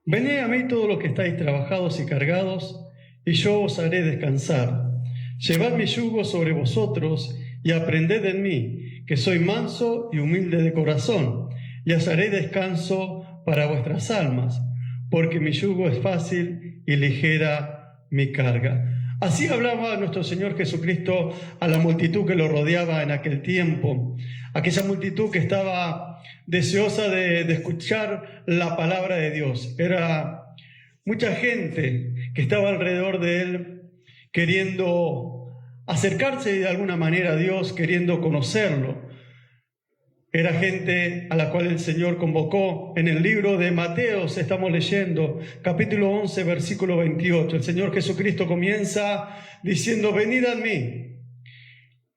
Venid a mí todos los que estáis trabajados y cargados, y yo os haré descansar. Llevad mi yugo sobre vosotros y aprended en mí, que soy manso y humilde de corazón, y os haré descanso para vuestras almas, porque mi yugo es fácil y ligera mi carga. Así hablaba nuestro Señor Jesucristo a la multitud que lo rodeaba en aquel tiempo, aquella multitud que estaba deseosa de escuchar la palabra de Dios. Era mucha gente que estaba alrededor de él queriendo acercarse de alguna manera a Dios, queriendo conocerlo. Era gente a la cual el Señor convocó. En el libro de Mateo estamos leyendo, capítulo 11, versículo 28. El Señor Jesucristo comienza diciendo: venid a mí,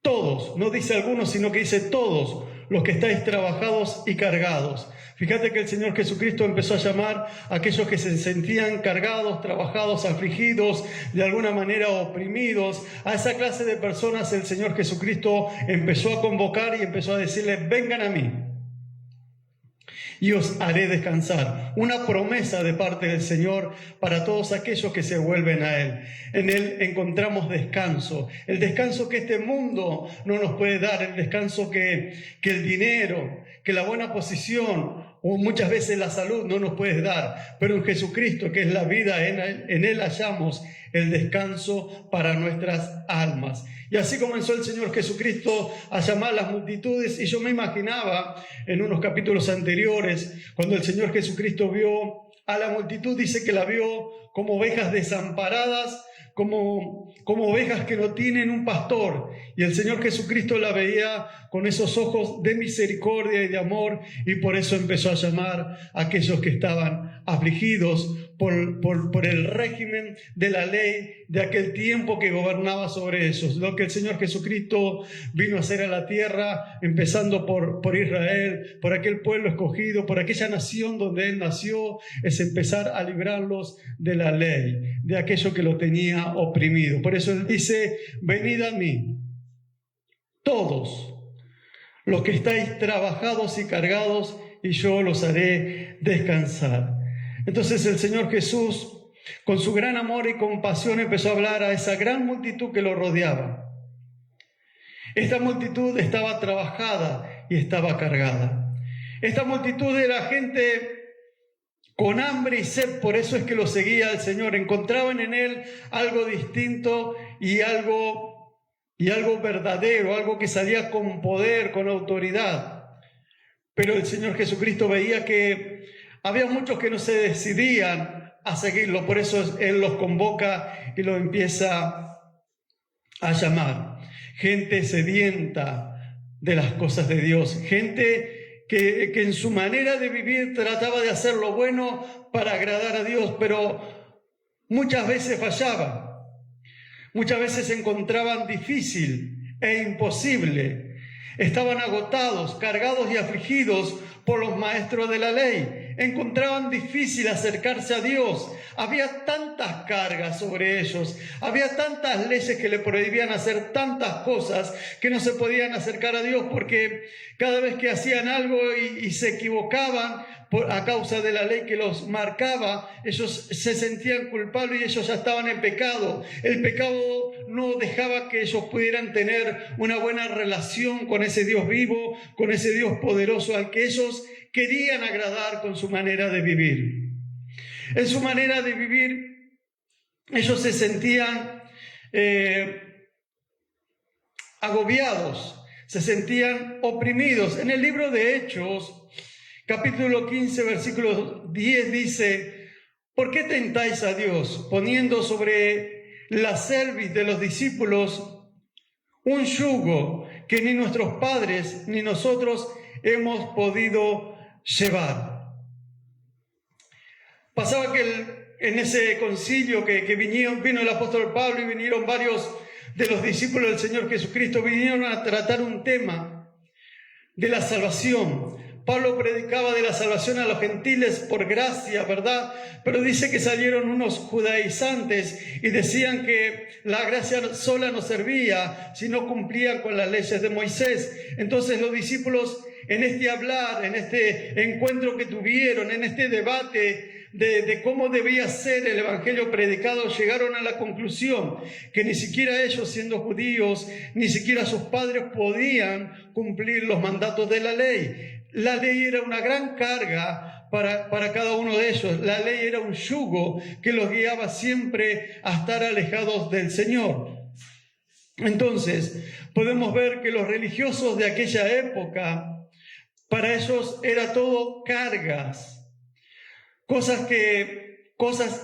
todos, no dice algunos, sino que dice todos los que estáis trabajados y cargados. Fíjate que el Señor Jesucristo empezó a llamar a aquellos que se sentían cargados, trabajados, afligidos, de alguna manera oprimidos. A esa clase de personas el Señor Jesucristo empezó a convocar y empezó a decirles: vengan a mí y os haré descansar. Una promesa de parte del Señor para todos aquellos que se vuelven a Él. En Él encontramos descanso. El descanso que este mundo no nos puede dar, el descanso que el dinero, que la buena posición o muchas veces la salud no nos puede dar. Pero en Jesucristo, que es la vida, en Él hallamos el descanso para nuestras almas. Y así comenzó el Señor Jesucristo a llamar a las multitudes, y yo me imaginaba en unos capítulos anteriores, cuando el Señor Jesucristo vio a la multitud, dice que la vio como ovejas desamparadas, como ovejas que no tienen un pastor. Y el Señor Jesucristo la veía con esos ojos de misericordia y de amor, y por eso empezó a llamar a aquellos que estaban afligidos por el régimen de la ley de aquel tiempo que gobernaba sobre ellos. Lo que el Señor Jesucristo vino a hacer a la tierra, empezando por Israel, por aquel pueblo escogido, por aquella nación donde Él nació, es empezar a librarlos de la ley, de aquello que lo tenía oprimido. Por eso Él dice: venid a mí, todos los que estáis trabajados y cargados, y yo los haré descansar. Entonces el Señor Jesús, con su gran amor y compasión, empezó a hablar a esa gran multitud que lo rodeaba. Esta multitud estaba trabajada y estaba cargada. Esta multitud era gente con hambre y sed, por eso es que lo seguía al Señor. Encontraban en Él algo distinto y algo verdadero, algo que salía con poder, con autoridad. Pero el Señor Jesucristo veía que había muchos que no se decidían a seguirlo, por eso Él los convoca y los empieza a llamar. Gente sedienta de las cosas de Dios, gente que en su manera de vivir trataba de hacer lo bueno para agradar a Dios, pero muchas veces fallaba. Muchas veces se encontraban difícil e imposible. Estaban agotados, cargados y afligidos por los maestros de la ley. Encontraban difícil acercarse a Dios. Había tantas cargas sobre ellos. Había tantas leyes que le prohibían hacer tantas cosas que no se podían acercar a Dios, porque cada vez que hacían algo y se equivocaban a causa de la ley que los marcaba, ellos se sentían culpables y ellos ya estaban en pecado. El pecado no dejaba que ellos pudieran tener una buena relación con ese Dios vivo, con ese Dios poderoso al que ellos querían agradar con su manera de vivir. En su manera de vivir, ellos se sentían agobiados, se sentían oprimidos. En el libro de Hechos, capítulo 15, versículo 10 dice: ¿por qué tentáis a Dios, poniendo sobre la cerviz de los discípulos un yugo que ni nuestros padres ni nosotros hemos podido llevar? Pasaba que en ese concilio que vino el apóstol Pablo y vinieron varios de los discípulos del Señor Jesucristo, vinieron a tratar un tema de la salvación. Pablo predicaba de la salvación a los gentiles por gracia, ¿verdad? Pero dice que salieron unos judaizantes y decían que la gracia sola no servía si no cumplían con las leyes de Moisés. Entonces los discípulos, en este hablar, en este encuentro que tuvieron, en este debate de cómo debía ser el evangelio predicado, llegaron a la conclusión que ni siquiera ellos, siendo judíos, ni siquiera sus padres podían cumplir los mandatos de la ley. La ley era una gran carga para cada uno de ellos. La ley era un yugo que los guiaba siempre a estar alejados del Señor. Entonces, podemos ver que los religiosos de aquella época, para ellos era todo cargas, cosas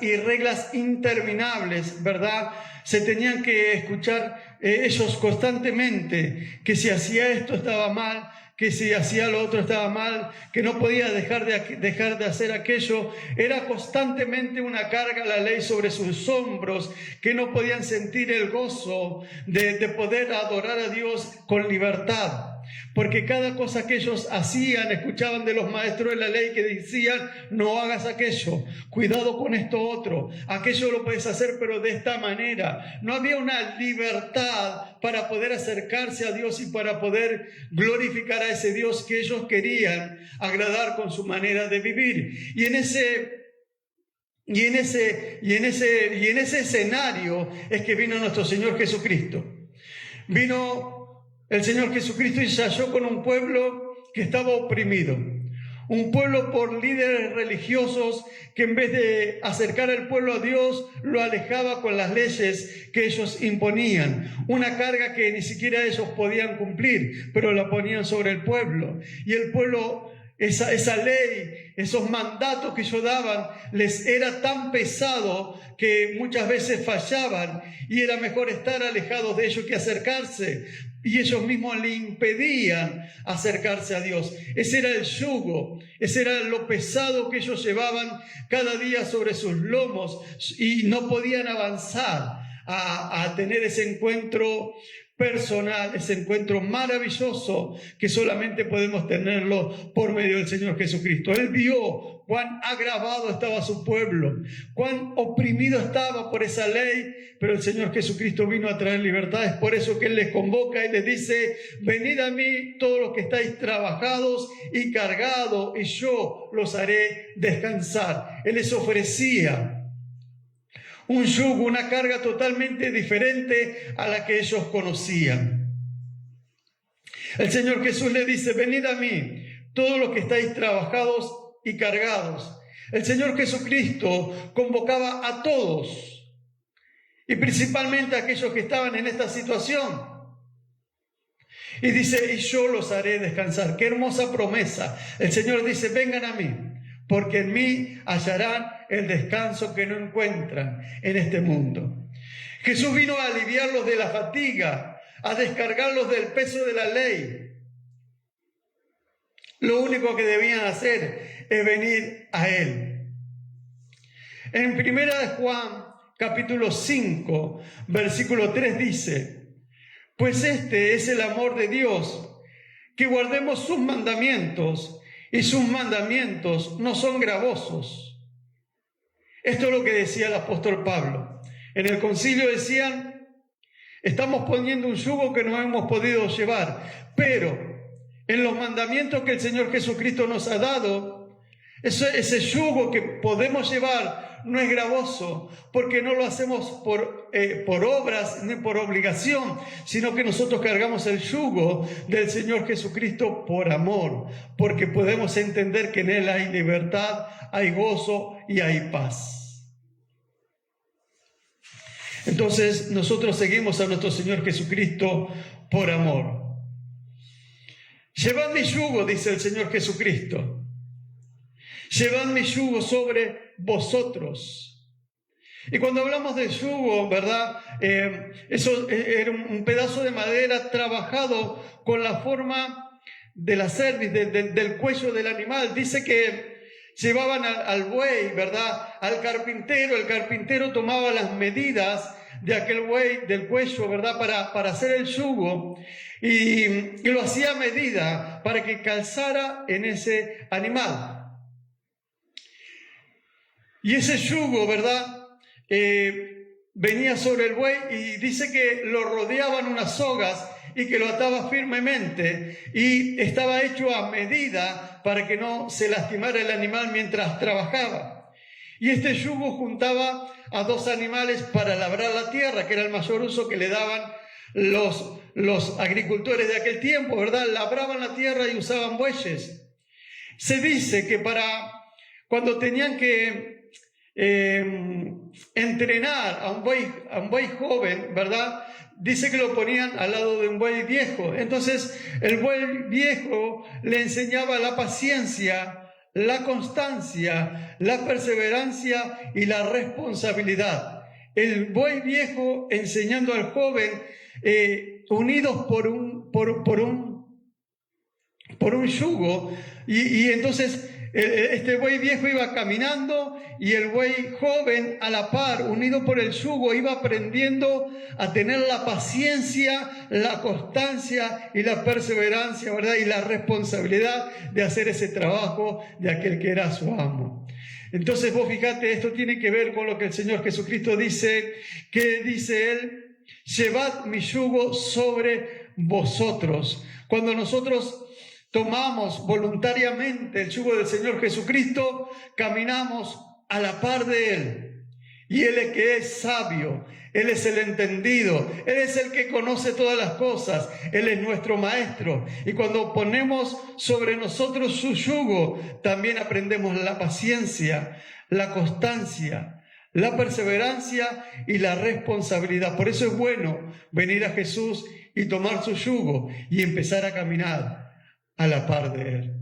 y reglas interminables, ¿verdad? Se tenían que escuchar ellos constantemente, que si hacía esto estaba mal, que si hacía lo otro estaba mal, que no podía dejar de hacer aquello. Era constantemente una carga la ley sobre sus hombros, que no podían sentir el gozo de poder adorar a Dios con libertad. Porque cada cosa que ellos hacían, escuchaban de los maestros de la ley que decían: no hagas aquello, cuidado con esto otro, aquello lo puedes hacer pero de esta manera. No había una libertad para poder acercarse a Dios y para poder glorificar a ese Dios que ellos querían agradar con su manera de vivir. Y en ese escenario es que vino nuestro Señor Jesucristo. Vino el Señor Jesucristo y se halló con un pueblo que estaba oprimido. Un pueblo por líderes religiosos que en vez de acercar al pueblo a Dios, lo alejaba con las leyes que ellos imponían. Una carga que ni siquiera ellos podían cumplir, pero la ponían sobre el pueblo. Y el pueblo, esa ley, esos mandatos que ellos daban, les era tan pesado que muchas veces fallaban y era mejor estar alejados de ellos que acercarse. Y ellos mismos le impedían acercarse a Dios. Ese era el yugo, ese era lo pesado que ellos llevaban cada día sobre sus lomos y no podían avanzar a tener ese encuentro personal, ese encuentro maravilloso que solamente podemos tenerlo por medio del Señor Jesucristo. Él vio cuán agravado estaba su pueblo, cuán oprimido estaba por esa ley, pero el Señor Jesucristo vino a traer libertad. Es por eso que Él les convoca y les dice: venid a mí todos los que estáis trabajados y cargados, y yo los haré descansar. Él les ofrecía un yugo, una carga totalmente diferente a la que ellos conocían. El Señor Jesús le dice: venid a mí, todos los que estáis trabajados y cargados. El Señor Jesucristo convocaba a todos, y principalmente a aquellos que estaban en esta situación. Y dice: y yo los haré descansar. Qué hermosa promesa. El Señor dice: vengan a mí, porque en mí hallarán el descanso que no encuentran en este mundo. Jesús vino a aliviarlos de la fatiga, a descargarlos del peso de la ley. Lo único que debían hacer es venir a Él. En 1 Juan, capítulo 5, versículo 3 dice: pues este es el amor de Dios, que guardemos sus mandamientos, y sus mandamientos no son gravosos. Esto es lo que decía el apóstol Pablo. En el concilio decían: estamos poniendo un yugo que no hemos podido llevar, pero en los mandamientos que el Señor Jesucristo nos ha dado, ese yugo que podemos llevar no es gravoso, porque no lo hacemos por obras ni por obligación, sino que nosotros cargamos el yugo del Señor Jesucristo por amor, porque podemos entender que en Él hay libertad, hay gozo y hay paz. Entonces nosotros seguimos a nuestro Señor Jesucristo por amor. Llevad mi yugo, dice el Señor Jesucristo. Llevad mi yugo sobre vosotros. Y cuando hablamos de yugo, ¿verdad? Eso era un pedazo de madera trabajado con la forma de la cerviz, del cuello del animal. Dice que llevaban al buey, ¿verdad? Al carpintero. El carpintero tomaba las medidas de aquel buey, del cuello, ¿verdad? Para hacer el yugo, y lo hacía a medida para que calzara en ese animal. Y ese yugo, ¿verdad? Venía sobre el buey y dice que lo rodeaban unas sogas y que lo ataba firmemente, y estaba hecho a medida para que no se lastimara el animal mientras trabajaba. Y este yugo juntaba a 2 animales para labrar la tierra, que era el mayor uso que le daban los agricultores de aquel tiempo, ¿verdad? Labraban la tierra y usaban bueyes. Se dice que cuando tenían que entrenar a un buey joven, ¿verdad? Dice que lo ponían al lado de un buey viejo. Entonces el buey viejo le enseñaba la paciencia, la constancia, la perseverancia y la responsabilidad. El buey viejo enseñando al joven, unidos por un yugo, y entonces este buey viejo iba caminando y el buey joven a la par, unido por el yugo, iba aprendiendo a tener la paciencia, la constancia y la perseverancia, ¿verdad? Y la responsabilidad de hacer ese trabajo de aquel que era su amo. Entonces vos fíjate, esto tiene que ver con lo que el Señor Jesucristo dice, que dice Él: llevad mi yugo sobre vosotros. Cuando nosotros tomamos voluntariamente el yugo del Señor Jesucristo, caminamos a la par de Él. Y Él es que es sabio, Él es el entendido, Él es el que conoce todas las cosas, Él es nuestro maestro. Y cuando ponemos sobre nosotros su yugo, también aprendemos la paciencia, la constancia, la perseverancia y la responsabilidad. Por eso es bueno venir a Jesús y tomar su yugo y empezar a caminar a la par de Él.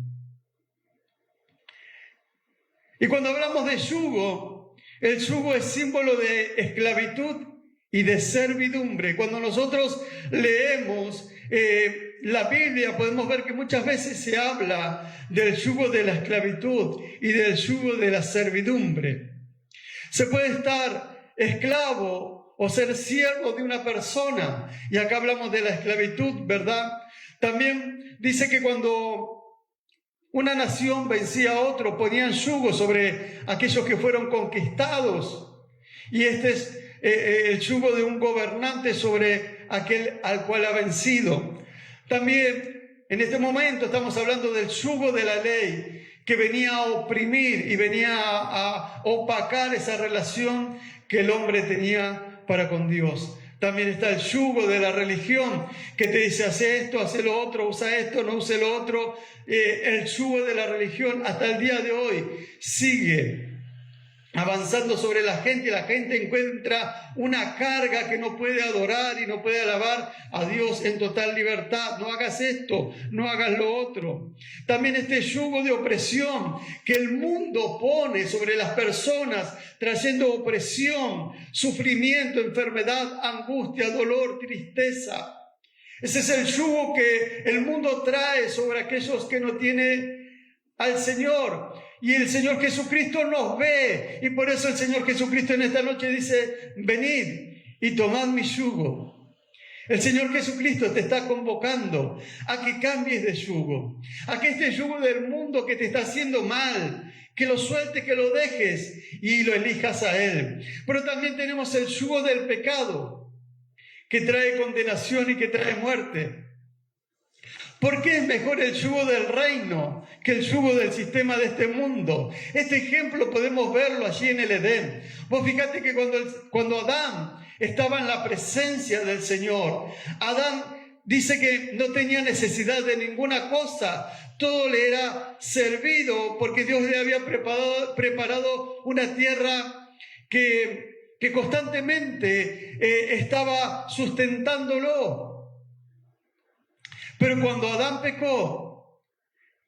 Y cuando hablamos de yugo, el yugo es símbolo de esclavitud y de servidumbre. Cuando nosotros leemos la Biblia, podemos ver que muchas veces se habla del yugo de la esclavitud y del yugo de la servidumbre. Se puede estar esclavo o ser siervo de una persona, y acá hablamos de la esclavitud, ¿verdad? También dice que cuando una nación vencía a otro, ponían yugo sobre aquellos que fueron conquistados. Y este es el yugo de un gobernante sobre aquel al cual ha vencido. También en este momento estamos hablando del yugo de la ley, que venía a oprimir y venía a opacar esa relación que el hombre tenía para con Dios. También está el yugo de la religión, que te dice: hace esto, hace lo otro, usa esto, no use lo otro. El yugo de la religión hasta el día de hoy sigue avanzando sobre la gente, y la gente encuentra una carga que no puede adorar y no puede alabar a Dios en total libertad. No hagas esto, no hagas lo otro. También este yugo de opresión que el mundo pone sobre las personas, trayendo opresión, sufrimiento, enfermedad, angustia, dolor, tristeza. Ese es el yugo que el mundo trae sobre aquellos que no tienen al Señor. Y el Señor Jesucristo nos ve, y por eso el Señor Jesucristo en esta noche dice: venid y tomad mi yugo. El Señor Jesucristo te está convocando a que cambies de yugo, a que este yugo del mundo que te está haciendo mal, que lo sueltes, que lo dejes y lo elijas a Él. Pero también tenemos el yugo del pecado, que trae condenación y que trae muerte. ¿Por qué es mejor el yugo del reino que el yugo del sistema de este mundo? Este ejemplo podemos verlo allí en el Edén. Vos fíjate que cuando Adán estaba en la presencia del Señor, Adán dice que no tenía necesidad de ninguna cosa. Todo le era servido porque Dios le había preparado una tierra que constantemente estaba sustentándolo. Pero cuando Adán pecó,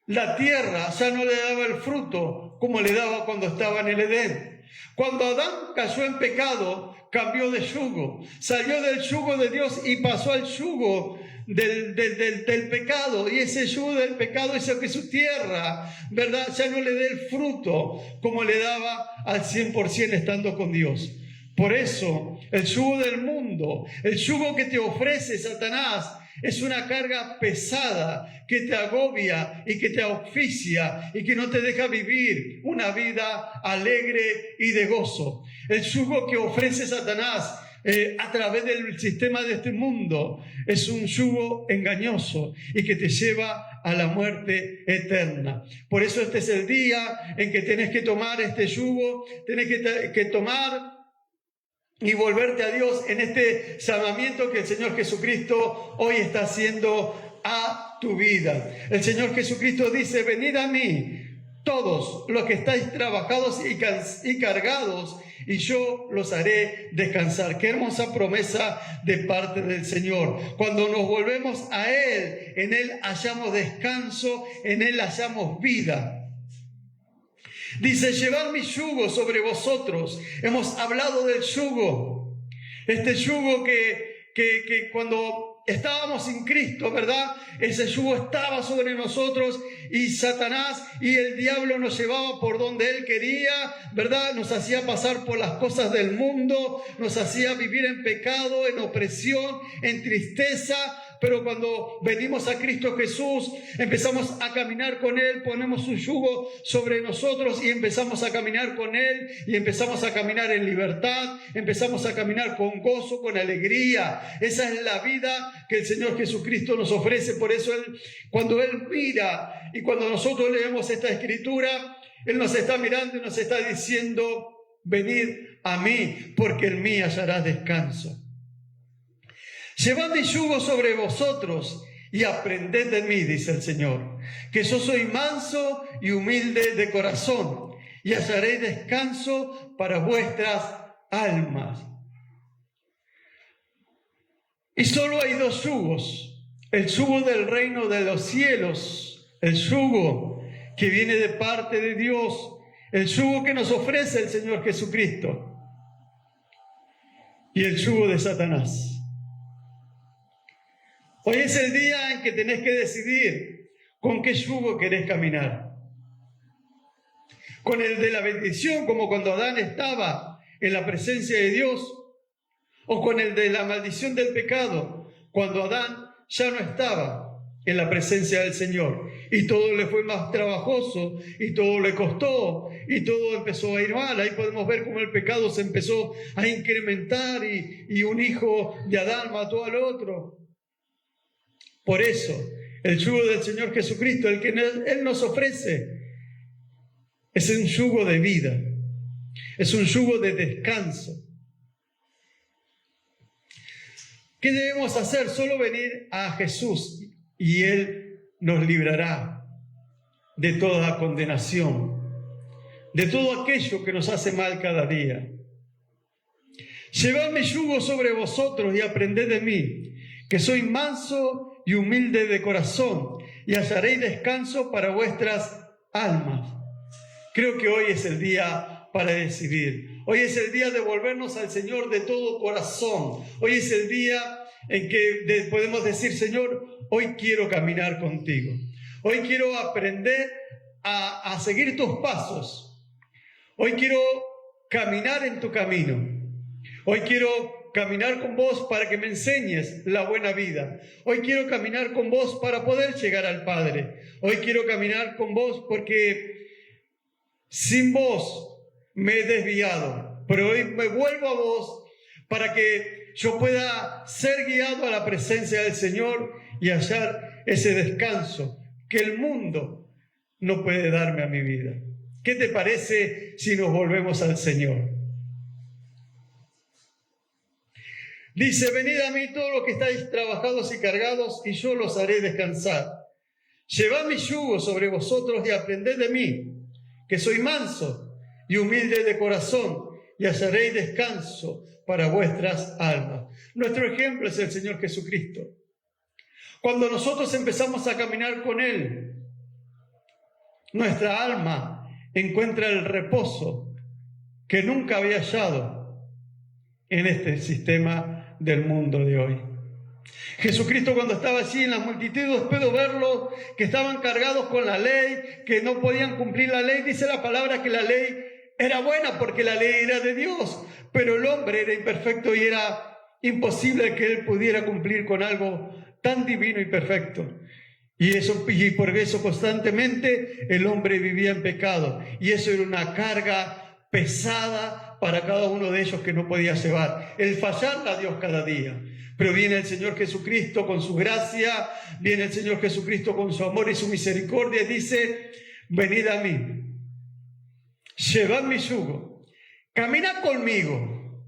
la tierra ya no le daba el fruto como le daba cuando estaba en el Edén. Cuando Adán cayó en pecado, cambió de yugo, salió del yugo de Dios y pasó al yugo del pecado. Y ese yugo del pecado hizo que su tierra, ¿verdad?, ya no le dé el fruto como le daba al 100% estando con Dios. Por eso, el yugo del mundo, el yugo que te ofrece Satanás, es una carga pesada que te agobia y que te asfixia y que no te deja vivir una vida alegre y de gozo. El yugo que ofrece Satanás a través del sistema de este mundo es un yugo engañoso y que te lleva a la muerte eterna. Por eso este es el día en que tenés que tomar este yugo, tenés que tomar y volverte a Dios en este llamamiento que el Señor Jesucristo hoy está haciendo a tu vida. El Señor Jesucristo dice: venid a mí todos los que estáis trabajados y cargados, y yo los haré descansar. Qué hermosa promesa de parte del Señor. Cuando nos volvemos a Él, en Él hallamos descanso, en Él hallamos vida. Dice: llevad mi yugo sobre vosotros. Hemos hablado del yugo. Este yugo que cuando estábamos sin Cristo, ¿verdad? Ese yugo estaba sobre nosotros y Satanás y el diablo nos llevaba por donde él quería, ¿verdad? Nos hacía pasar por las cosas del mundo, nos hacía vivir en pecado, en opresión, en tristeza. Pero cuando venimos a Cristo Jesús, empezamos a caminar con Él, ponemos su yugo sobre nosotros y empezamos a caminar con Él y empezamos a caminar en libertad, empezamos a caminar con gozo, con alegría. Esa es la vida que el Señor Jesucristo nos ofrece. Por eso cuando Él mira y cuando nosotros leemos esta escritura, Él nos está mirando y nos está diciendo: venid a mí, porque en mí hallarás descanso. Llevad mi yugo sobre vosotros y aprended de mí, dice el Señor, que yo soy manso y humilde de corazón, y hallaréis descanso para vuestras almas. Y solo hay dos yugos: el yugo del reino de los cielos, el yugo que viene de parte de Dios, el yugo que nos ofrece el Señor Jesucristo, y el yugo de Satanás. Hoy es el día en que tenés que decidir con qué yugo querés caminar. Con el de la bendición, como cuando Adán estaba en la presencia de Dios, o con el de la maldición del pecado, cuando Adán ya no estaba en la presencia del Señor. Y todo le fue más trabajoso, y todo le costó, y todo empezó a ir mal. Ahí podemos ver cómo el pecado se empezó a incrementar, y un hijo de Adán mató al otro. Por eso, el yugo del Señor Jesucristo, el que Él nos ofrece, es un yugo de vida, es un yugo de descanso. ¿Qué debemos hacer? Solo venir a Jesús y Él nos librará de toda condenación, de todo aquello que nos hace mal cada día. Llevad mi yugo sobre vosotros y aprended de mí, que soy manso y humilde de corazón, y hallaréis descanso para vuestras almas. Creo que hoy es el día para decidir. Hoy es el día de volvernos al Señor de todo corazón. Hoy es el día en que podemos decir: Señor, hoy quiero caminar contigo. Hoy quiero aprender a seguir tus pasos. Hoy quiero caminar en tu camino. Hoy quiero caminar con vos para que me enseñes la buena vida. Hoy quiero caminar con vos para poder llegar al Padre. Hoy quiero caminar con vos porque sin vos me he desviado, pero hoy me vuelvo a vos para que yo pueda ser guiado a la presencia del Señor y hallar ese descanso que el mundo no puede darme a mi vida. ¿Qué te parece si nos volvemos al Señor? Dice: venid a mí todos los que estáis trabajados y cargados, y yo los haré descansar. Llevad mi yugo sobre vosotros y aprended de mí, que soy manso y humilde de corazón, y hallaréis descanso para vuestras almas. Nuestro ejemplo es el Señor Jesucristo. Cuando nosotros empezamos a caminar con Él, nuestra alma encuentra el reposo que nunca había hallado en este sistema del mundo de hoy. Jesucristo, cuando estaba allí en la multitud, después de verlos que estaban cargados con la ley, que no podían cumplir la ley, dice la palabra que la ley era buena porque la ley era de Dios, pero el hombre era imperfecto y era imposible que él pudiera cumplir con algo tan divino y perfecto. Y por eso constantemente el hombre vivía en pecado. Y eso era una carga pesada para cada uno de ellos que no podía llevar. El fallarle a Dios cada día. Pero viene el Señor Jesucristo con su gracia, viene el Señor Jesucristo con su amor y su misericordia y dice: venid a mí, llevad mi yugo, caminad conmigo,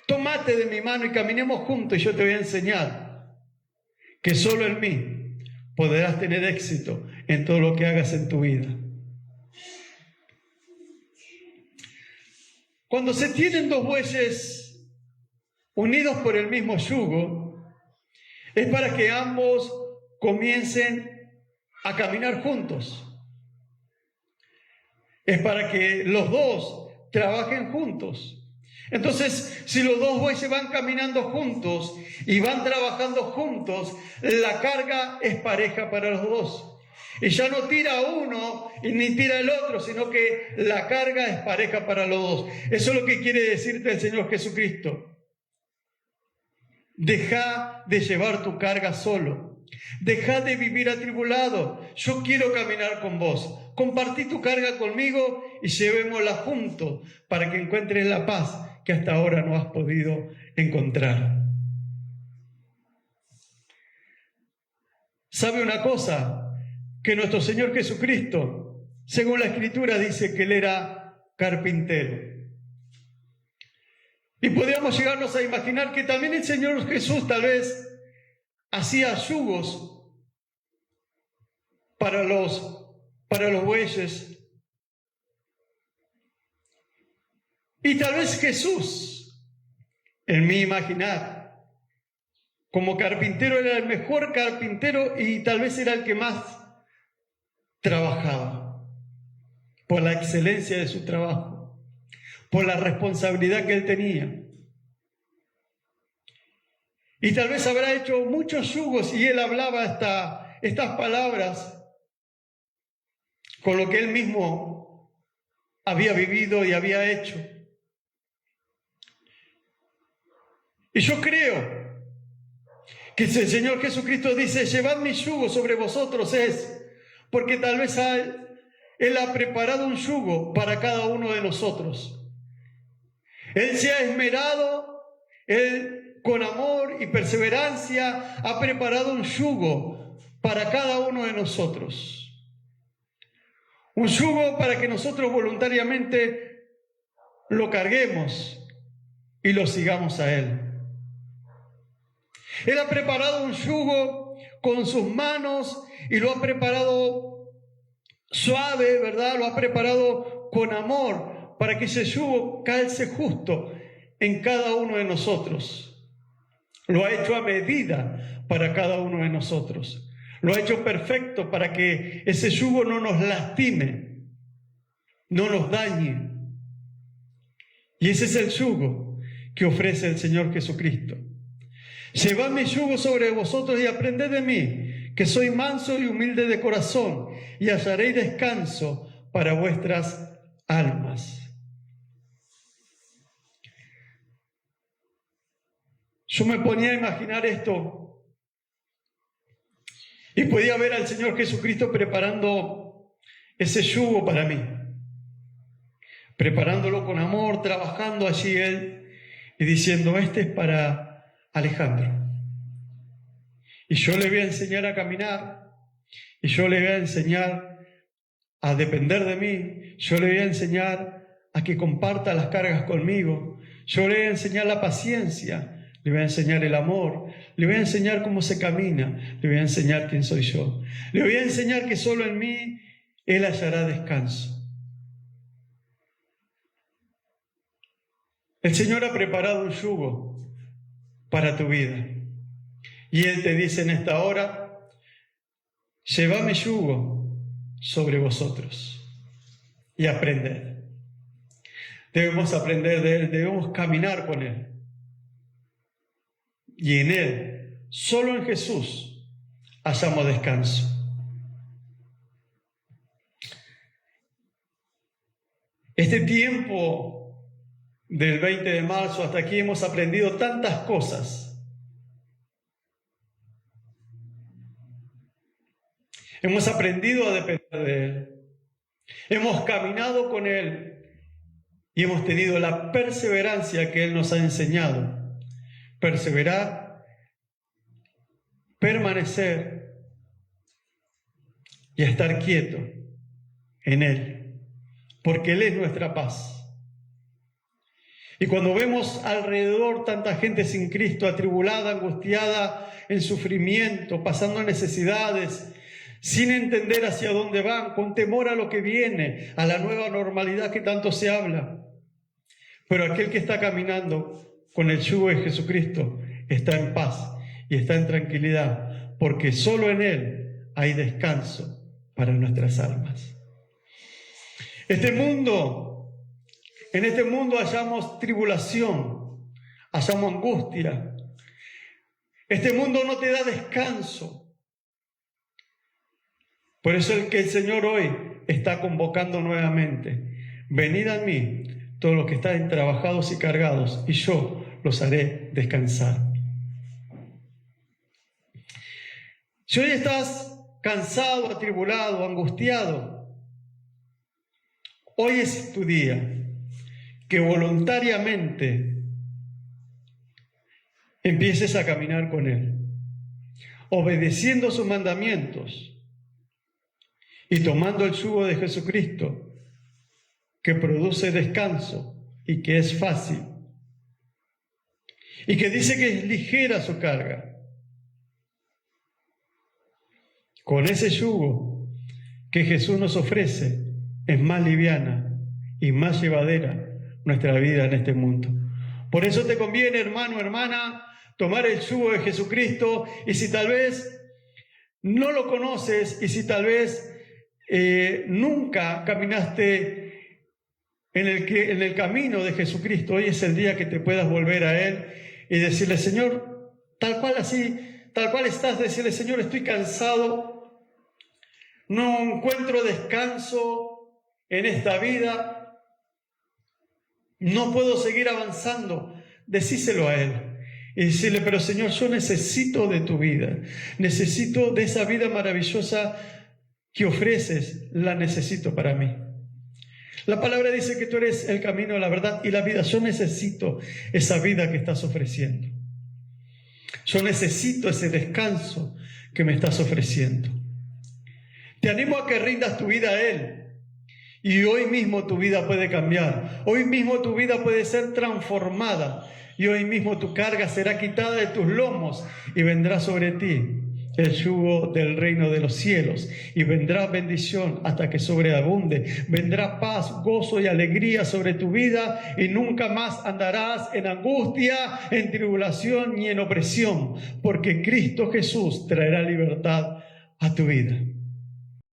tomate de mi mano y caminemos juntos y yo te voy a enseñar que solo en mí podrás tener éxito en todo lo que hagas en tu vida. Cuando se tienen dos bueyes unidos por el mismo yugo, es para que ambos comiencen a caminar juntos. Es para que los dos trabajen juntos. Entonces, si los dos bueyes van caminando juntos y van trabajando juntos, la carga es pareja para los dos. Y ya no tira uno y ni tira el otro, sino que la carga es pareja para los dos. Eso es lo que quiere decirte el Señor Jesucristo. Deja de llevar tu carga solo. Deja de vivir atribulado. Yo quiero caminar con vos. Compartí tu carga conmigo y llevémosla juntos para que encuentres la paz que hasta ahora no has podido encontrar. ¿Sabe una cosa? Que nuestro Señor Jesucristo, según la Escritura, dice que Él era carpintero. Y podríamos llegarnos a imaginar que también el Señor Jesús tal vez hacía yugos para los bueyes. Y tal vez Jesús, en mi imaginar, como carpintero era el mejor carpintero y tal vez era el que más trabajaba, por la excelencia de su trabajo, por la responsabilidad que él tenía. Y tal vez habrá hecho muchos yugos y él hablaba estas palabras con lo que él mismo había vivido y había hecho. Y yo creo que si el Señor Jesucristo dice: llevad mi yugo sobre vosotros, es porque tal vez Él ha preparado un yugo para cada uno de nosotros. Él se ha esmerado, Él con amor y perseverancia ha preparado un yugo para cada uno de nosotros. Un yugo para que nosotros voluntariamente lo carguemos y lo sigamos a Él. Él ha preparado un yugo con sus manos y lo ha preparado suave, ¿verdad? Lo ha preparado con amor para que ese yugo calce justo en cada uno de nosotros. Lo ha hecho a medida para cada uno de nosotros. Lo ha hecho perfecto para que ese yugo no nos lastime, no nos dañe. Y ese es el yugo que ofrece el Señor Jesucristo. Llevad mi yugo sobre vosotros y aprended de mí, que soy manso y humilde de corazón, y hallaréis descanso para vuestras almas. Yo me ponía a imaginar esto y podía ver al Señor Jesucristo preparando ese yugo para mí, preparándolo con amor, trabajando allí Él y diciendo: este es para Alejandro. Y yo le voy a enseñar a caminar, y yo le voy a enseñar a depender de mí, yo le voy a enseñar a que comparta las cargas conmigo, yo le voy a enseñar la paciencia, le voy a enseñar el amor, le voy a enseñar cómo se camina, le voy a enseñar quién soy yo, le voy a enseñar que solo en mí Él hallará descanso. El Señor ha preparado un yugo para tu vida. Y Él te dice en esta hora: llevad mi yugo sobre vosotros y aprended. Debemos aprender de Él, debemos caminar con Él. Y en Él, solo en Jesús, hallamos descanso. Este tiempo del 20 de marzo hasta aquí hemos aprendido tantas cosas. Hemos aprendido a depender de Él. Hemos caminado con Él y hemos tenido la perseverancia que Él nos ha enseñado. Perseverar, permanecer y estar quieto en Él, porque Él es nuestra paz. Y cuando vemos alrededor tanta gente sin Cristo, atribulada, angustiada, en sufrimiento, pasando necesidades, sin entender hacia dónde van, con temor a lo que viene, a la nueva normalidad que tanto se habla. Pero aquel que está caminando con el yugo de Jesucristo está en paz y está en tranquilidad, porque solo en Él hay descanso para nuestras almas. En este mundo hallamos tribulación, hallamos angustia. Este mundo no te da descanso. Por eso es que el Señor hoy está convocando nuevamente. Venid a mí, todos los que están trabajados y cargados, y yo los haré descansar. Si hoy estás cansado, atribulado, angustiado, hoy es tu día que voluntariamente empieces a caminar con Él, obedeciendo sus mandamientos y tomando el yugo de Jesucristo, que produce descanso y que es fácil, y que dice que es ligera su carga. Con ese yugo que Jesús nos ofrece, es más liviana y más llevadera nuestra vida en este mundo. Por eso te conviene, hermano, hermana, tomar el yugo de Jesucristo, y si tal vez no lo conoces, y si tal vez nunca caminaste en el camino de Jesucristo, hoy es el día que te puedas volver a Él y decirle: Señor, tal cual estás, decirle: Señor, estoy cansado, no encuentro descanso en esta vida, no puedo seguir avanzando. Decíselo a Él y decirle: pero Señor, yo necesito de tu vida, necesito de esa vida maravillosa que ofreces, la necesito para mí. La palabra dice que tú eres el camino, la verdad y la vida. Yo necesito esa vida que estás ofreciendo. Yo necesito ese descanso que me estás ofreciendo. Te animo a que rindas tu vida a Él. Y hoy mismo tu vida puede cambiar. Hoy mismo tu vida puede ser transformada. Y hoy mismo tu carga será quitada de tus lomos y vendrá sobre ti el yugo del reino de los cielos, y vendrá bendición hasta que sobreabunde. Vendrá paz, gozo y alegría sobre tu vida, y nunca más andarás en angustia, en tribulación ni en opresión, porque Cristo Jesús traerá libertad a tu vida.